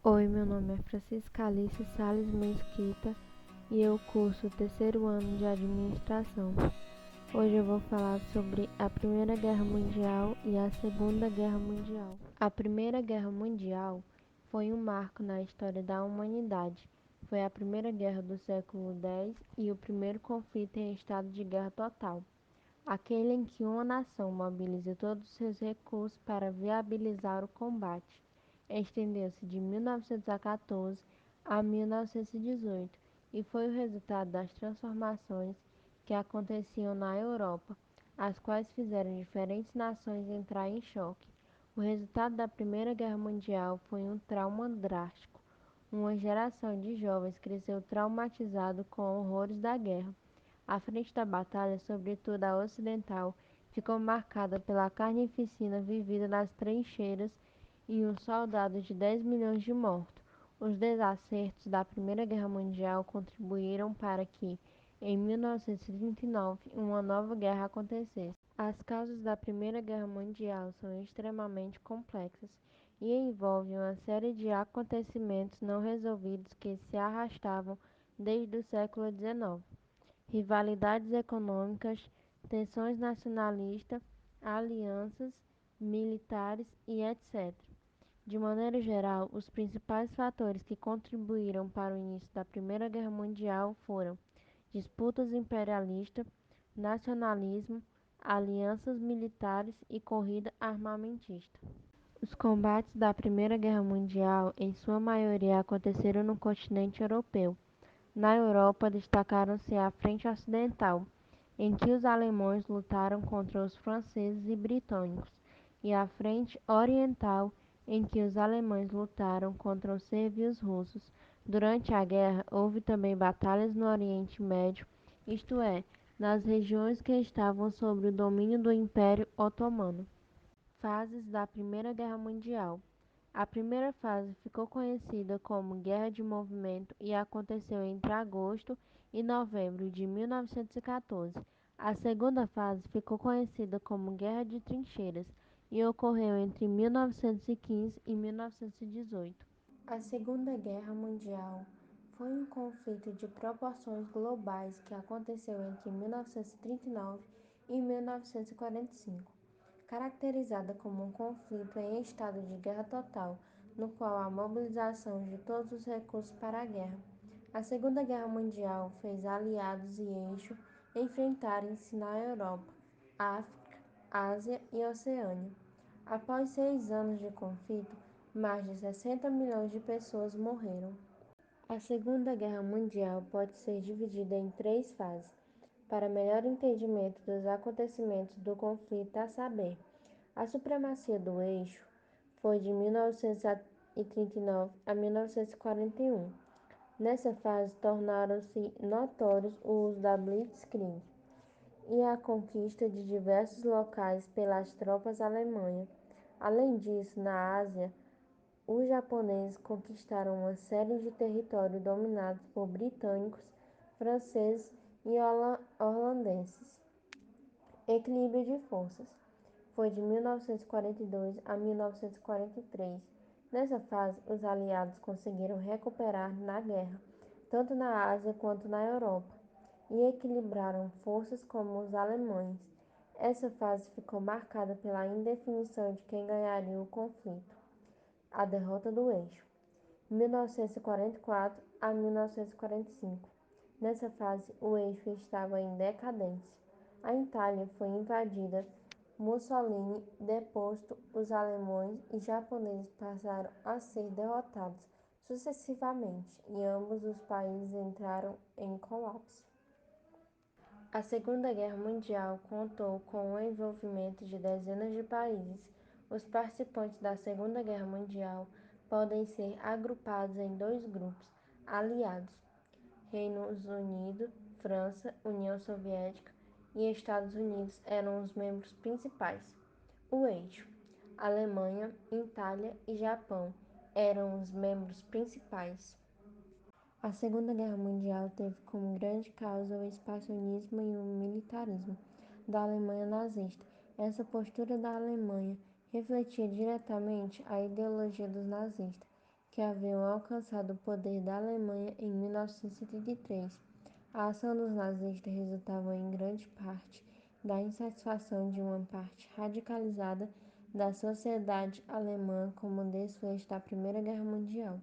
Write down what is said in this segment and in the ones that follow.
Oi, meu nome é Francisca Alice Sales Mesquita e eu curso o terceiro ano de Administração. Hoje eu vou falar sobre a Primeira Guerra Mundial e a Segunda Guerra Mundial. A Primeira Guerra Mundial foi um marco na história da humanidade. Foi a primeira guerra do século X e o primeiro conflito em estado de guerra total, aquele em que uma nação mobiliza todos os seus recursos para viabilizar o combate. Estendeu-se de 1914 a 1918 e foi o resultado das transformações que aconteciam na Europa, as quais fizeram diferentes nações entrar em choque. O resultado da Primeira Guerra Mundial foi um trauma drástico. Uma geração de jovens cresceu traumatizado com horrores da guerra. A frente da batalha, sobretudo a ocidental, ficou marcada pela carnificina vivida nas trincheiras e um saldo de 10 milhões de mortos. Os desacertos da Primeira Guerra Mundial contribuíram para que, em 1939, uma nova guerra acontecesse. As causas da Primeira Guerra Mundial são extremamente complexas e envolvem uma série de acontecimentos não resolvidos que se arrastavam desde o século XIX. Rivalidades econômicas, tensões nacionalistas, alianças militares e etc. De maneira geral, os principais fatores que contribuíram para o início da Primeira Guerra Mundial foram disputas imperialistas, nacionalismo, alianças militares e corrida armamentista. Os combates da Primeira Guerra Mundial, em sua maioria, aconteceram no continente europeu. Na Europa, destacaram-se a Frente Ocidental, em que os alemães lutaram contra os franceses e britânicos, e a Frente Oriental, em que os alemães lutaram contra os sérvios russos. Durante a guerra, houve também batalhas no Oriente Médio, isto é, nas regiões que estavam sob o domínio do Império Otomano. Fases da Primeira Guerra Mundial. A primeira fase ficou conhecida como Guerra de Movimento e aconteceu entre agosto e novembro de 1914. A segunda fase ficou conhecida como Guerra de Trincheiras e ocorreu entre 1915 e 1918. A Segunda Guerra Mundial foi um conflito de proporções globais que aconteceu entre 1939 e 1945, caracterizada como um conflito em estado de guerra total, no qual há mobilização de todos os recursos para a guerra. A Segunda Guerra Mundial fez aliados e eixo enfrentarem-se na Europa, África, Ásia e Oceânia. Após 6 anos de conflito, mais de 60 milhões de pessoas morreram. A Segunda Guerra Mundial pode ser dividida em 3 fases, para melhor entendimento dos acontecimentos do conflito, a saber, a supremacia do eixo foi de 1939 a 1941. Nessa fase, tornaram-se notórios o uso da Blitzkrieg e a conquista de diversos locais pelas tropas alemãs. Além disso, na Ásia, os japoneses conquistaram uma série de territórios dominados por britânicos, franceses e holandeses. Equilíbrio de forças. Foi de 1942 a 1943. Nessa fase, os aliados conseguiram recuperar na guerra, tanto na Ásia quanto na Europa, e equilibraram forças como os alemães. Essa fase ficou marcada pela indefinição de quem ganharia o conflito. A derrota do eixo. 1944 a 1945. Nessa fase, o eixo estava em decadência. A Itália foi invadida, Mussolini deposto, os alemães e japoneses passaram a ser derrotados sucessivamente e ambos os países entraram em colapso. A Segunda Guerra Mundial contou com o envolvimento de dezenas de países. Os participantes da Segunda Guerra Mundial podem ser agrupados em 2 grupos aliados: Reino Unido, França, União Soviética e Estados Unidos eram os membros principais. O eixo: Alemanha, Itália e Japão eram os membros principais. A Segunda Guerra Mundial teve como grande causa o expansionismo e o militarismo da Alemanha nazista. Essa postura da Alemanha refletia diretamente a ideologia dos nazistas, que haviam alcançado o poder da Alemanha em 1933. A ação dos nazistas resultava em grande parte da insatisfação de uma parte radicalizada da sociedade alemã como desfecho da Primeira Guerra Mundial.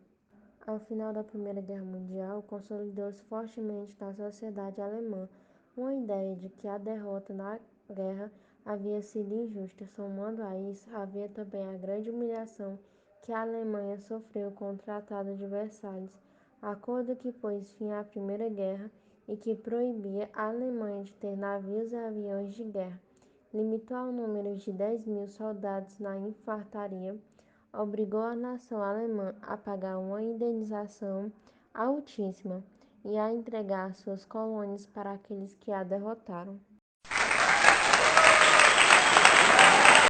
Ao final da Primeira Guerra Mundial, consolidou-se fortemente na sociedade alemã uma ideia de que a derrota na guerra havia sido injusta. Somando a isso, havia também a grande humilhação que a Alemanha sofreu com o Tratado de Versalhes, acordo que pôs fim à Primeira Guerra e que proibia a Alemanha de ter navios e aviões de guerra. Limitou ao número de 10.000 soldados na infantaria, obrigou a nação alemã a pagar uma indenização altíssima e a entregar suas colônias para aqueles que a derrotaram.